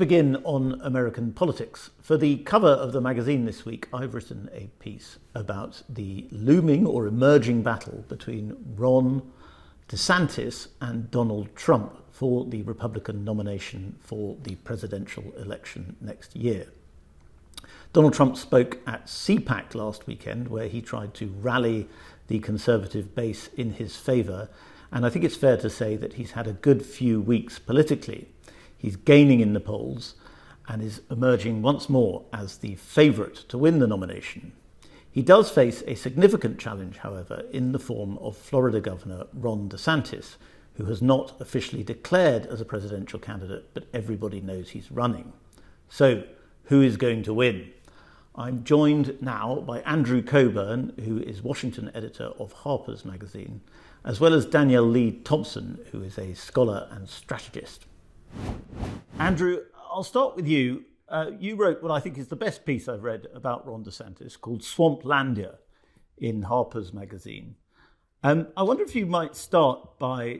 begin on American politics. For the cover of the magazine this week, I've written a piece about the looming or emerging battle between Ron DeSantis and Donald Trump for the Republican nomination for the presidential election next year. Donald Trump spoke at CPAC last weekend, where he tried to rally the Conservative base in his favour, and I think it's fair to say that he's had a good few weeks politically. He's gaining in the polls and is emerging once more as the favourite to win the nomination. He does face a significant challenge, however, in the form of Florida Governor Ron DeSantis, who has not officially declared as a presidential candidate, but everybody knows he's running. So, who is going to win? I'm joined now by Andrew Cockburn, who is Washington editor of Harper's magazine, as well as Danielle Tomson, who is a scholar and strategist. Andrew, I'll start with you. You wrote what I think is the best piece I've read about Ron DeSantis, called Swamplandia, in Harper's magazine. I wonder if you might start by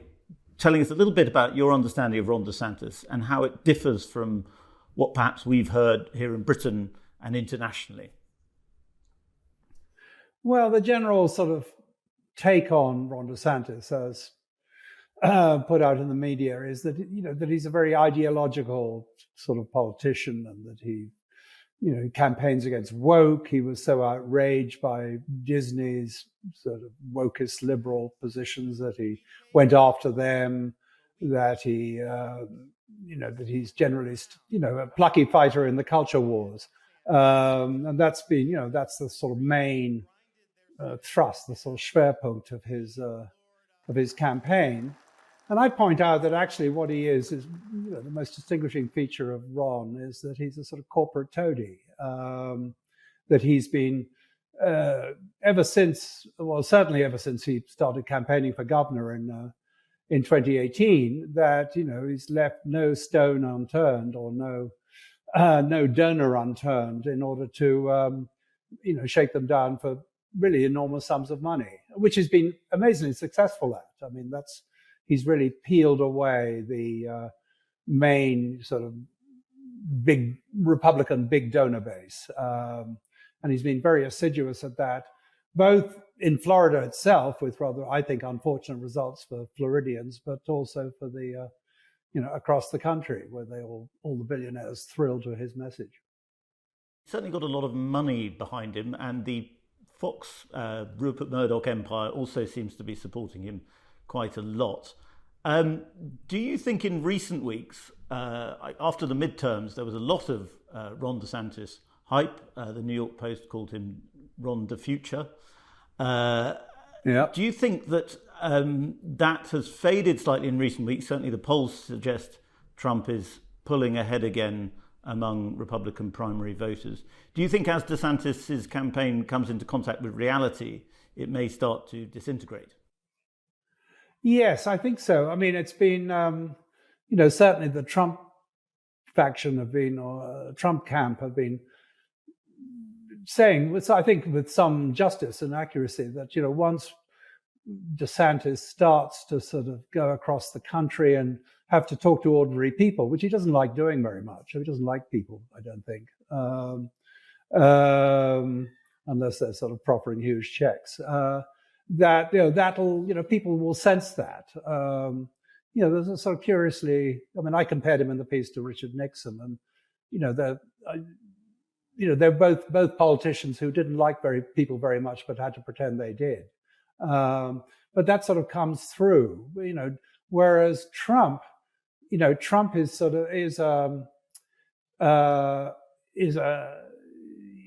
telling us a little bit about your understanding of Ron DeSantis and how it differs from what perhaps we've heard here in Britain and internationally. Well, the general sort of take on Ron DeSantis, as put out in the media, is that that he's a very ideological sort of politician, and that he campaigns against woke. He was so outraged by Disney's sort of wokest liberal positions that he went after them. That he that he's generally a plucky fighter in the culture wars, and that's been that's the sort of main thrust, the sort of Schwerpunkt of his campaign. And I point out that actually what he is the most distinguishing feature of Ron is that he's a sort of corporate toady. That he's been certainly ever since he started campaigning for governor in 2018, that he's left no stone unturned or no donor unturned in order to shake them down for really enormous sums of money, which has been amazingly successful at. I mean, he's really peeled away the main sort of big Republican big donor base, and he's been very assiduous at that, both in Florida itself, with rather, I think, unfortunate results for Floridians, but also for the across the country, where all the billionaires thrilled to his message. He's certainly got a lot of money behind him, and the Fox Rupert Murdoch empire also seems to be supporting him quite a lot. Do you think in recent weeks, after the midterms, there was a lot of Ron DeSantis hype? The New York Post called him Ron the Future. Yeah. Do you think that that has faded slightly in recent weeks? Certainly the polls suggest Trump is pulling ahead again among Republican primary voters. Do you think as DeSantis' campaign comes into contact with reality, it may start to disintegrate? Yes, I think so. I mean, it's been, certainly the Trump faction Trump camp have been saying, I think with some justice and accuracy, that, once DeSantis starts to sort of go across the country and have to talk to ordinary people, which he doesn't like doing very much. He doesn't like people, I don't think, unless they're sort of proffering huge checks. That people will sense that. There's a sort of curiously. I mean, I compared him in the piece to Richard Nixon, and they're both politicians who didn't like people very much, but had to pretend they did. But that sort of comes through. Whereas Trump, Trump is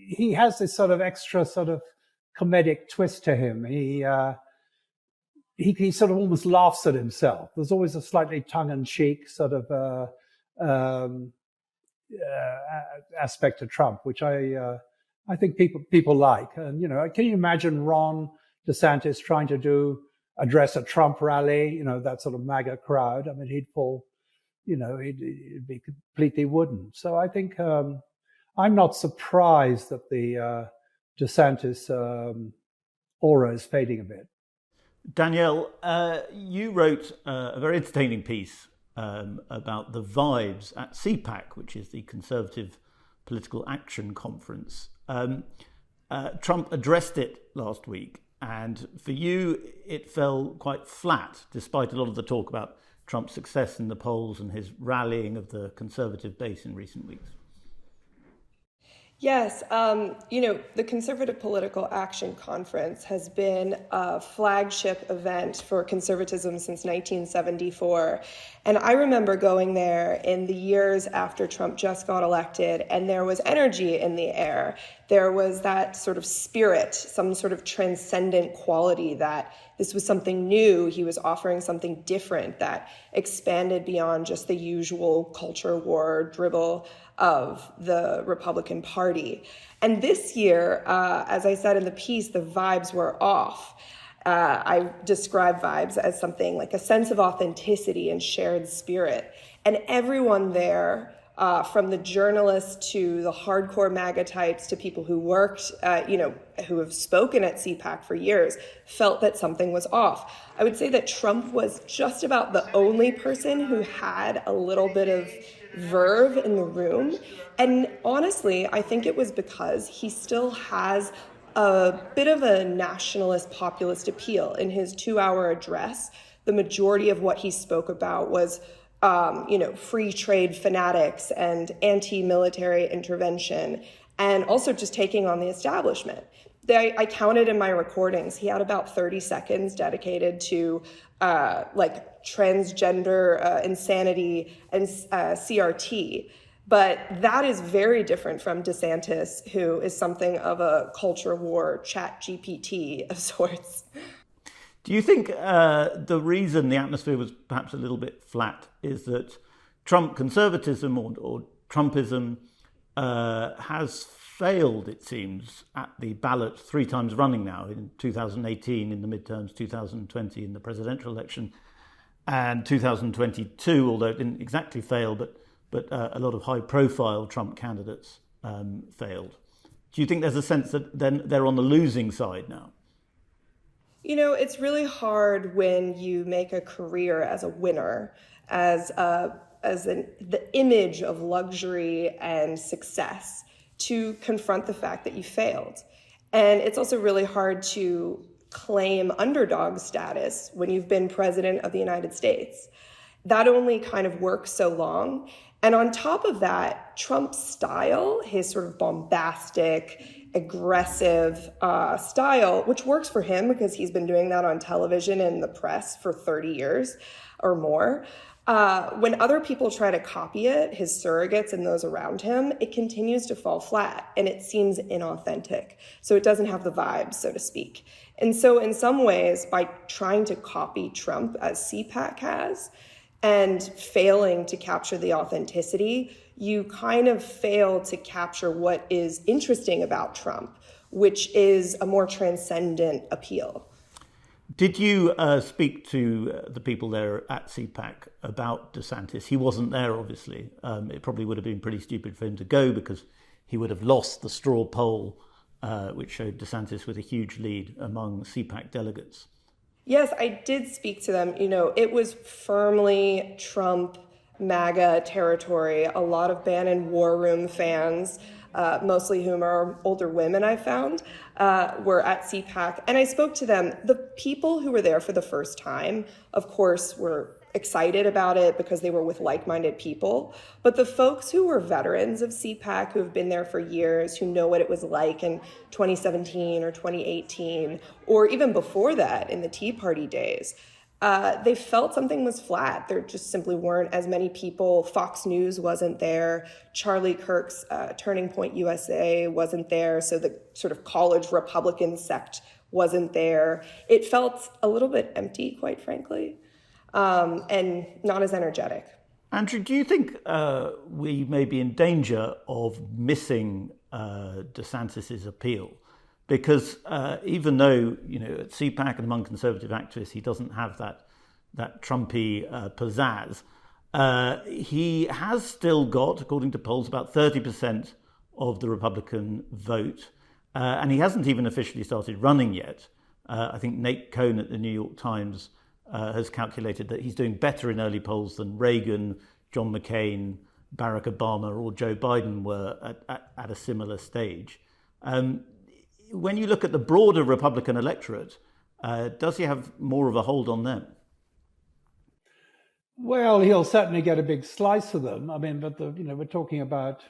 he has this sort of extra sort of comedic twist to him. He sort of almost laughs at himself. There's always a slightly tongue-in-cheek sort of aspect to Trump, which I think people like. And can you imagine Ron DeSantis trying to address a Trump rally? That sort of MAGA crowd. I mean, he'd fall. He'd be completely wooden. So I think I'm not surprised that the DeSantis aura is fading a bit. Danielle, you wrote a very entertaining piece about the Vibes at CPAC, which is the Conservative Political Action Conference. Trump addressed it last week, and for you, it fell quite flat, despite a lot of the talk about Trump's success in the polls and his rallying of the conservative base in recent weeks. Yes, the Conservative Political Action Conference has been a flagship event for conservatism since 1974. And I remember going there in the years after Trump just got elected, and there was energy in the air. There was that sort of spirit, some sort of transcendent quality that this was something new. He was offering something different that expanded beyond just the usual culture war dribble of the Republican Party. And this year, as I said in the piece, the vibes were off. I describe vibes as something like a sense of authenticity and shared spirit. And everyone there, from the journalists to the hardcore MAGA types to people who worked, who have spoken at CPAC for years, felt that something was off. I would say that Trump was just about the only person who had a little bit of verve in the room. And honestly, I think it was because he still has a bit of a nationalist populist appeal. In his 2-hour address, the majority of what he spoke about was free trade fanatics and anti-military intervention, and also just taking on the establishment. I counted in my recordings, he had about 30 seconds dedicated to transgender insanity and CRT. But that is very different from DeSantis, who is something of a culture war chat GPT of sorts. Do you think the reason the atmosphere was perhaps a little bit flat is that Trump conservatism or Trumpism has failed, it seems, at the ballot 3 times running now, in 2018 in the midterms, 2020 in the presidential election, and 2022, although it didn't exactly fail, but a lot of high-profile Trump candidates failed. Do you think there's a sense that then they're on the losing side now? It's really hard when you make a career as a winner, the image of luxury and success, to confront the fact that you failed. And it's also really hard to claim underdog status when you've been president of the United States. That only kind of works so long. And on top of that, Trump's style, his sort of bombastic, aggressive style, which works for him because he's been doing that on television and the press for 30 years or more. When other people try to copy it, his surrogates and those around him, it continues to fall flat and it seems inauthentic. So it doesn't have the vibe, so to speak. And so in some ways, by trying to copy Trump as CPAC has and failing to capture the authenticity, you kind of fail to capture what is interesting about Trump, which is a more transcendent appeal. Did you speak to the people there at CPAC about DeSantis? He wasn't there, obviously. It probably would have been pretty stupid for him to go because he would have lost the straw poll, which showed DeSantis with a huge lead among CPAC delegates. Yes, I did speak to them. It was firmly Trump MAGA territory. A lot of Bannon War Room fans, mostly whom are older women, I found, were at CPAC. And I spoke to them. The people who were there for the first time, of course, were excited about it because they were with like-minded people. But the folks who were veterans of CPAC, who have been there for years, who know what it was like in 2017 or 2018, or even before that in the Tea Party days, they felt something was flat. There just simply weren't as many people. Fox News wasn't there. Charlie Kirk's Turning Point USA wasn't there. So the sort of college Republican sect wasn't there. It felt a little bit empty, quite frankly, and not as energetic. Andrew, do you think we may be in danger of missing DeSantis's appeal? Because even though, at CPAC and among conservative activists, he doesn't have that Trumpy pizzazz, he has still got, according to polls, about 30% of the Republican vote. And he hasn't even officially started running yet. I think Nate Cohn at the New York Times has calculated that he's doing better in early polls than Reagan, John McCain, Barack Obama, or Joe Biden were at a similar stage. When you look at the broader Republican electorate, does he have more of a hold on them? Well, he'll certainly get a big slice of them. I mean, but we're talking about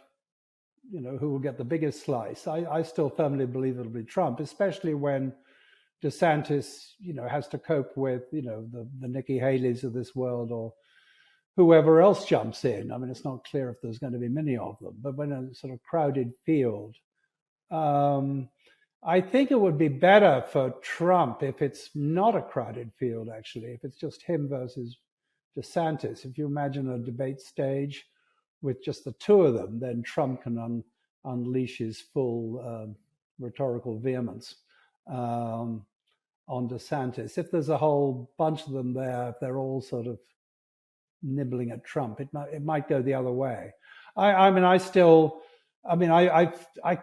who will get the biggest slice. I still firmly believe it'll be Trump, especially when DeSantis, has to cope with, the Nikki Haley's of this world or whoever else jumps in. I mean, it's not clear if there's going to be many of them, but when a sort of crowded field, I think it would be better for Trump if it's not a crowded field, actually, if it's just him versus DeSantis. If you imagine a debate stage with just the two of them, then Trump can unleash his full rhetorical vehemence on DeSantis. If there's a whole bunch of them there, if they're all sort of nibbling at Trump, it might go the other way. I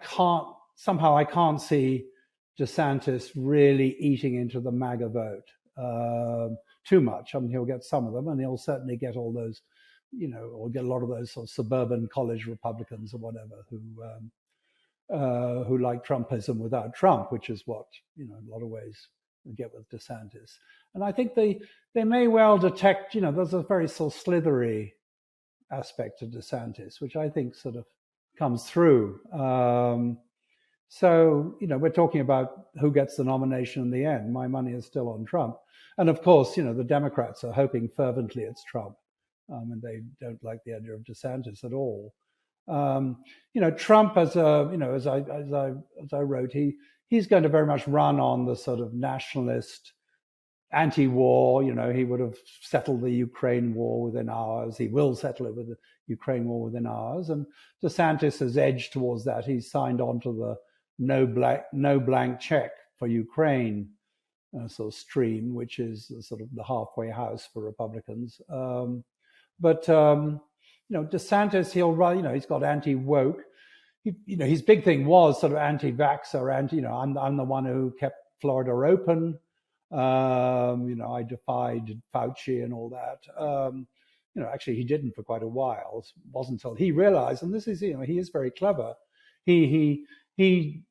can't see DeSantis really eating into the MAGA vote too much. I mean, he'll get some of them, and he'll certainly get all those, or get a lot of those sort of suburban college Republicans or whatever who like Trumpism without Trump, which is what, in a lot of ways we get with DeSantis. And I think they may well detect, there's a very sort of slithery aspect to DeSantis, which I think sort of comes through. So, we're talking about who gets the nomination in the end. My money is still on Trump. And of course, the Democrats are hoping fervently it's Trump. And they don't like the idea of DeSantis at all. Trump, as I wrote, he's going to very much run on the sort of nationalist, anti-war. He would have settled the Ukraine war within hours. He will settle it with the Ukraine war within hours. And DeSantis has edged towards that. He's signed on to the no blank check for Ukraine sort of stream, which is sort of the halfway house for Republicans. But DeSantis, he'll run. He's got anti-woke. His big thing was sort of anti-vaxxer, I'm the one who kept Florida open. I defied Fauci and all that. Actually, he didn't for quite a while. It wasn't until he realized, and this is, he is very clever. He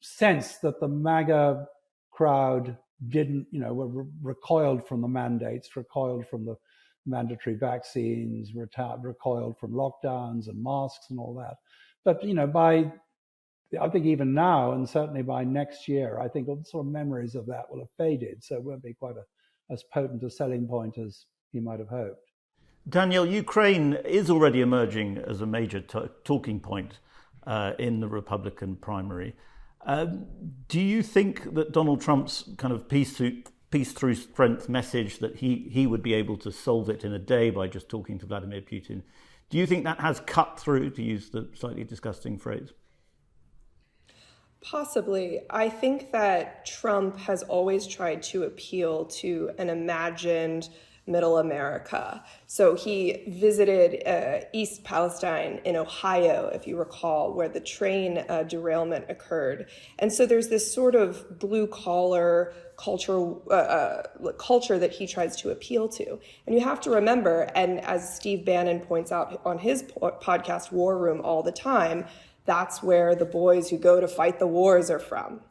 sensed that the MAGA crowd didn't, were recoiled from the mandates, recoiled from the mandatory vaccines, recoiled from lockdowns and masks and all that. But, I think even now, and certainly by next year, I think all the sort of memories of that will have faded. So it won't be quite as potent a selling point as he might have hoped. Danielle, Ukraine is already emerging as a major talking point in the Republican primary. Do you think that Donald Trump's kind of peace through strength message, that he would be able to solve it in a day by just talking to Vladimir Putin, do you think that has cut through, to use the slightly disgusting phrase? Possibly. I think that Trump has always tried to appeal to an imagined Middle America. So he visited East Palestine in Ohio, if you recall, where the train derailment occurred. And so there's this sort of blue-collar culture that he tries to appeal to. And you have to remember, and as Steve Bannon points out on his podcast, War Room, all the time, that's where the boys who go to fight the wars are from.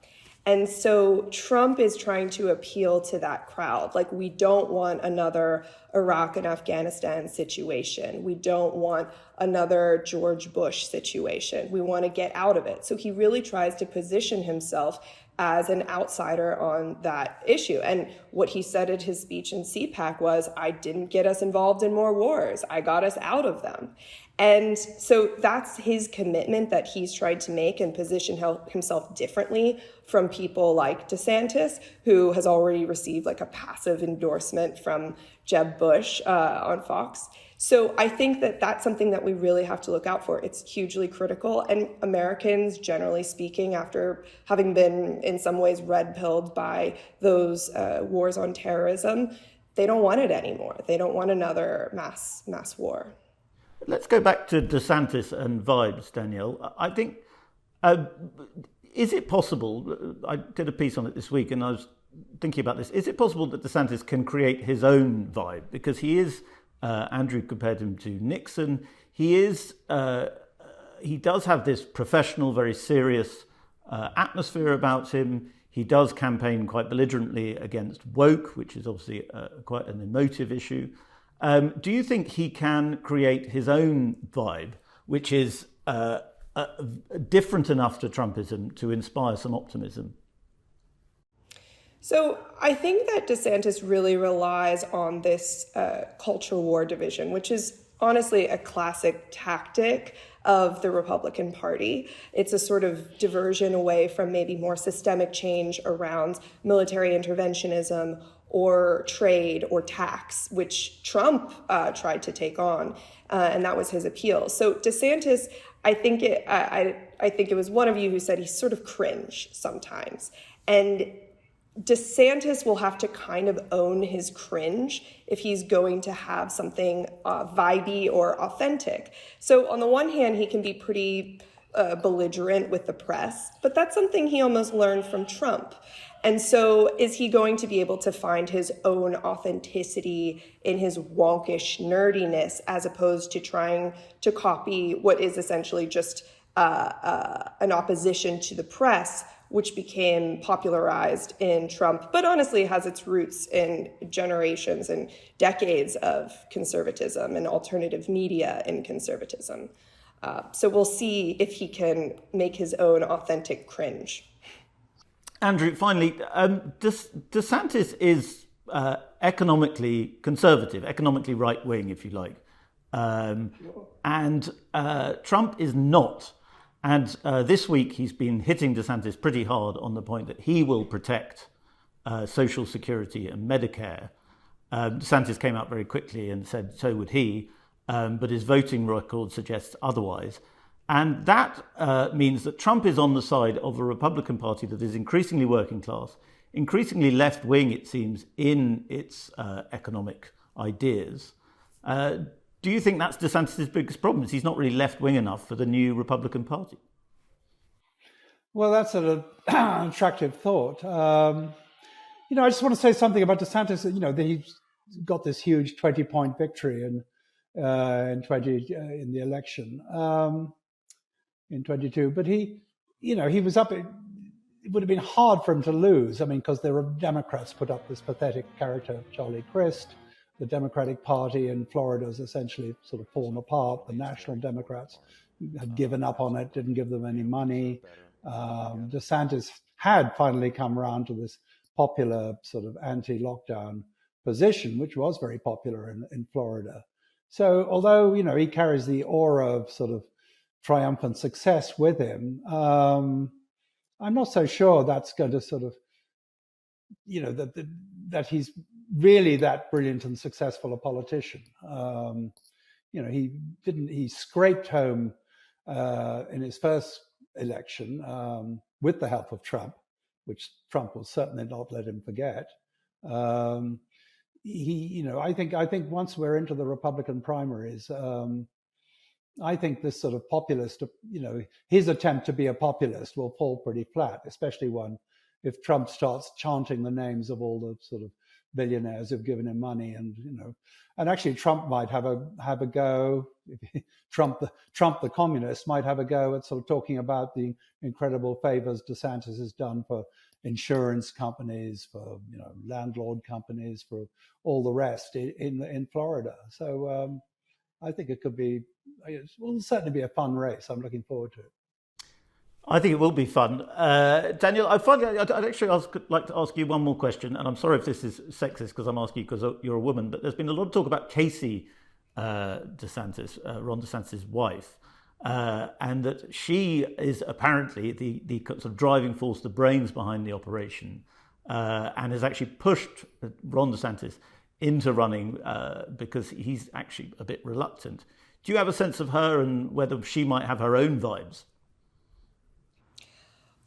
And so Trump is trying to appeal to that crowd. Like, we don't want another Iraq and Afghanistan situation. We don't want another George Bush situation. We want to get out of it. So he really tries to position himself as an outsider on that issue. And what he said at his speech in CPAC was, I didn't get us involved in more wars. I got us out of them. And so that's his commitment that he's tried to make and position himself differently from people like DeSantis, who has already received like a passive endorsement from Jeb Bush on Fox. So I think that that's something that we really have to look out for. It's hugely critical. And Americans, generally speaking, after having been in some ways red-pilled by those wars on terrorism, they don't want it anymore. They don't want another mass war. Let's go back to DeSantis and Vibes, Danielle. I think, is it possible, I did a piece on it this week, and I was thinking about this. Is it possible that DeSantis can create his own vibe? Because he is, Andrew compared him to Nixon. He does have this professional, very serious atmosphere about him. He does campaign quite belligerently against woke, which is obviously quite an emotive issue. Do you think he can create his own vibe, which is different enough to Trumpism to inspire some optimism? So I think that DeSantis really relies on this culture war division, which is honestly a classic tactic of the Republican Party. It's a sort of diversion away from maybe more systemic change around military interventionism or trade or tax, which Trump tried to take on, and that was his appeal. So DeSantis, I think it was one of you who said he sort of cringe sometimes, and DeSantis will have to kind of own his cringe if he's going to have something vibey or authentic. So on the one hand, he can be pretty belligerent with the press, but that's something he almost learned from Trump. And so is he going to be able to find his own authenticity in his wonkish nerdiness as opposed to trying to copy what is essentially just an opposition to the press, which became popularized in Trump, but honestly has its roots in generations and decades of conservatism and alternative media in conservatism. So we'll see if he can make his own authentic cringe. Andrew, finally, DeSantis is economically conservative, economically right-wing, if you like. And Trump is not. And this week he's been hitting DeSantis pretty hard on the point that he will protect Social Security and Medicare. DeSantis came out very quickly and said so would he, but his voting record suggests otherwise. And that means that Trump is on the side of a Republican Party that is increasingly working class, increasingly left-wing, it seems, in its economic ideas. Do you think that's DeSantis' biggest problem? Is he's not really left-wing enough for the new Republican Party? Well, that's an attractive thought. I just want to say something about DeSantis. That he's got this huge 20-point victory in the election in 22. But he was up. It would have been hard for him to lose. I mean, because there were Democrats put up this pathetic character, Charlie Crist. The Democratic Party in Florida has essentially sort of fallen apart. The National Democrats had given up on it, didn't give them any money. DeSantis had finally come around to this popular sort of anti-lockdown position, which was very popular in Florida. So although, he carries the aura of sort of triumphant success with him, I'm not so sure that's going to sort of, that he's really that brilliant and successful a politician. He scraped home in his first election with the help of Trump, which Trump will certainly not let him forget. I think once we're into the Republican primaries, I think this sort of populist, his attempt to be a populist will fall pretty flat, especially if Trump starts chanting the names of all the sort of billionaires who've given him money, and actually Trump might have a go. Trump the communist might have a go at sort of talking about the incredible favors DeSantis has done for insurance companies, for landlord companies, for all the rest in Florida. So I think it will certainly be a fun race. I'm looking forward to it. I think it will be fun. Danielle, I'd actually like to ask you one more question, and I'm sorry if this is sexist because I'm asking you because you're a woman, but there's been a lot of talk about Casey DeSantis, Ron DeSantis' wife, and that she is apparently the sort of driving force, the brains behind the operation, and has actually pushed Ron DeSantis into running because he's actually a bit reluctant. Do you have a sense of her and whether she might have her own vibes?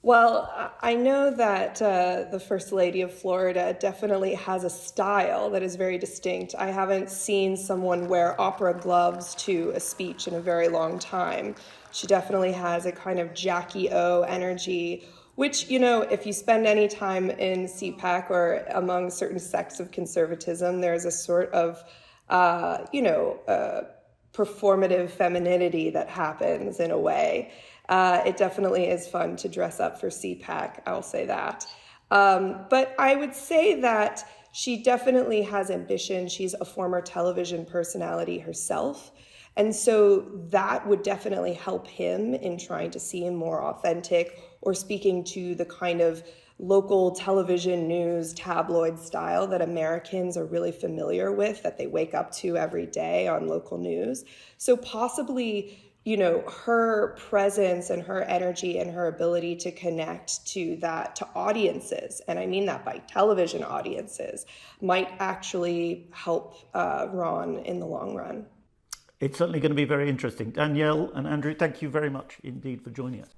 Well, I know that the First Lady of Florida definitely has a style that is very distinct. I haven't seen someone wear opera gloves to a speech in a very long time. She definitely has a kind of Jackie O energy which, if you spend any time in CPAC or among certain sects of conservatism, there's a sort of, performative femininity that happens in a way. It definitely is fun to dress up for CPAC, I'll say that. But I would say that she definitely has ambition. She's a former television personality herself. And so that would definitely help him in trying to seem more authentic or speaking to the kind of local television news tabloid style that Americans are really familiar with, that they wake up to every day on local news. So possibly, her presence and her energy and her ability to connect to audiences, and I mean that by television audiences, might actually help Ron in the long run. It's certainly going to be very interesting. Danielle and Andrew, thank you very much indeed for joining us.